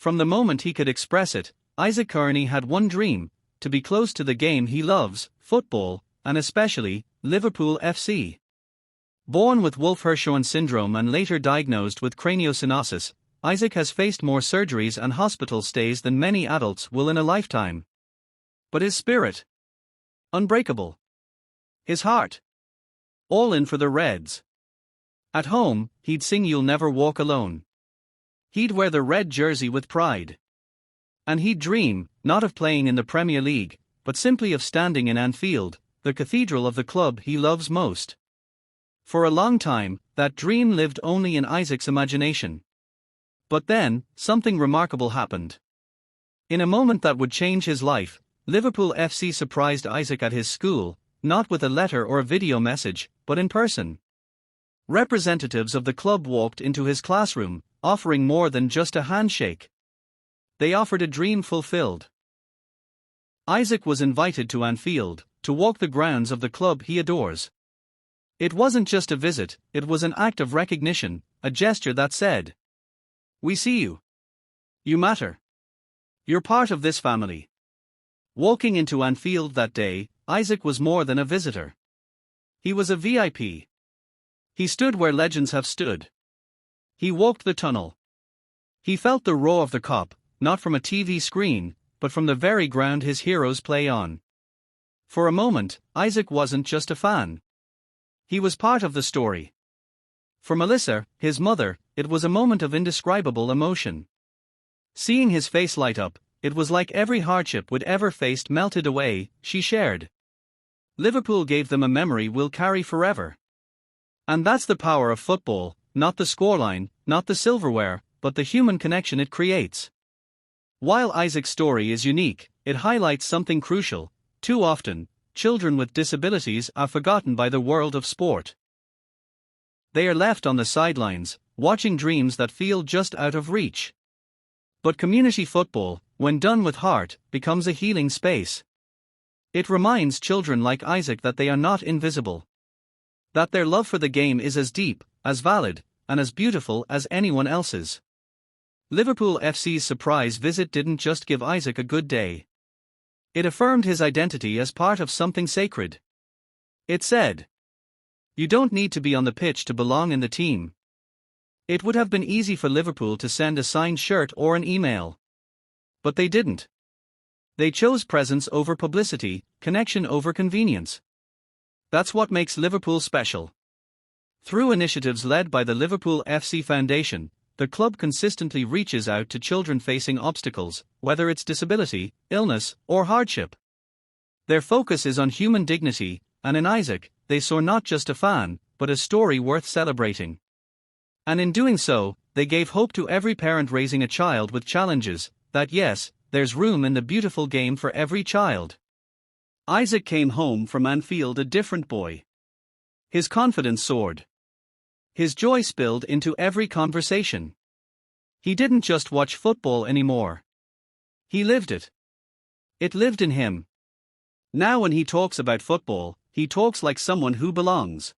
From the moment he could express it, Isaac Kearney had one dream: to be close to the game he loves, football, and especially Liverpool FC. Born with Wolf-Hirschhorn syndrome and later diagnosed with craniosynostosis, Isaac has faced more surgeries and hospital stays than many adults will in a lifetime. But his spirit? Unbreakable. His heart? All in for the Reds. At home, he'd sing "You'll Never Walk Alone." He'd wear the red jersey with pride. And he'd dream, not of playing in the Premier League, but simply of standing in Anfield, the cathedral of the club he loves most. For a long time, that dream lived only in Isaac's imagination. But then, something remarkable happened. In a moment that would change his life, Liverpool FC surprised Isaac at his school, not with a letter or a video message, but in person. Representatives of the club walked into his classroom, offering more than just a handshake. They offered a dream fulfilled. Isaac was invited to Anfield, to walk the grounds of the club he adores. It wasn't just a visit, it was an act of recognition, a gesture that said, "We see you. You matter. You're part of this family." Walking into Anfield that day, Isaac was more than a visitor. He was a VIP. He stood where legends have stood. He walked the tunnel. He felt the roar of the Kop, not from a TV screen, but from the very ground his heroes play on. For a moment, Isaac wasn't just a fan. He was part of the story. For Melissa, his mother, it was a moment of indescribable emotion. Seeing his face light up, it was like every hardship we'd ever faced melted away, she shared. Liverpool gave them a memory we'll carry forever. And that's the power of football, not the scoreline, not the silverware, but the human connection it creates. While Isaac's story is unique, it highlights something crucial. Too often, children with disabilities are forgotten by the world of sport. They are left on the sidelines, watching dreams that feel just out of reach. But community football, when done with heart, becomes a healing space. It reminds children like Isaac that they are not invisible. That their love for the game is as deep, as valid, and as beautiful as anyone else's. Liverpool FC's surprise visit didn't just give Isaac a good day. It affirmed his identity as part of something sacred. It said, "You don't need to be on the pitch to belong in the team." It would have been easy for Liverpool to send a signed shirt or an email. But they didn't. They chose presence over publicity, connection over convenience. That's what makes Liverpool special. Through initiatives led by the Liverpool FC Foundation, the club consistently reaches out to children facing obstacles, whether it's disability, illness, or hardship. Their focus is on human dignity, and in Isaac, they saw not just a fan, but a story worth celebrating. And in doing so, they gave hope to every parent raising a child with challenges, that yes, there's room in the beautiful game for every child. Isaac came home from Anfield a different boy. His confidence soared. His joy spilled into every conversation. He didn't just watch football anymore. He lived it. It lived in him. Now when he talks about football, he talks like someone who belongs.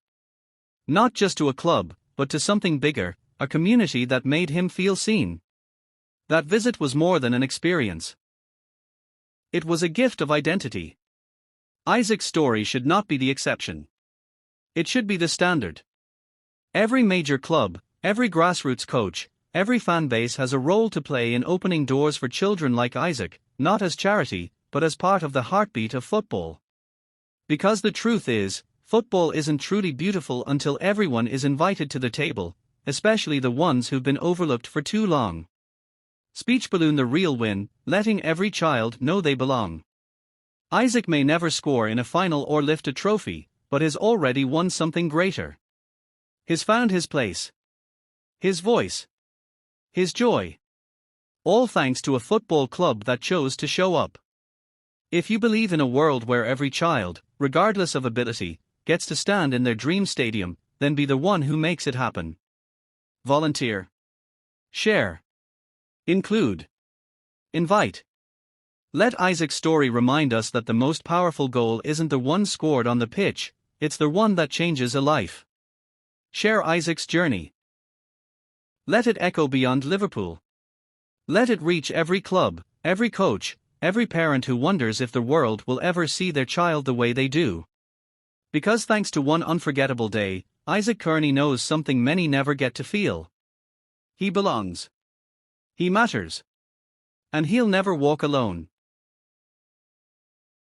Not just to a club, but to something bigger, a community that made him feel seen. That visit was more than an experience. It was a gift of identity. Isaac's story should not be the exception. It should be the standard. Every major club, every grassroots coach, every fan base has a role to play in opening doors for children like Isaac, not as charity, but as part of the heartbeat of football. Because the truth is, football isn't truly beautiful until everyone is invited to the table, especially the ones who've been overlooked for too long. Speech balloon the real win, letting every child know they belong. Isaac may never score in a final or lift a trophy, but has already won something greater. He's found his place. His voice. His joy. All thanks to a football club that chose to show up. If you believe in a world where every child, regardless of ability, gets to stand in their dream stadium, then be the one who makes it happen. Volunteer. Share. Include. Invite. Let Isaac's story remind us that the most powerful goal isn't the one scored on the pitch, it's the one that changes a life. Share Isaac's journey. Let it echo beyond Liverpool. Let it reach every club, every coach, every parent who wonders if the world will ever see their child the way they do. Because thanks to one unforgettable day, Isaac Kearney knows something many never get to feel. He belongs. He matters. And he'll never walk alone.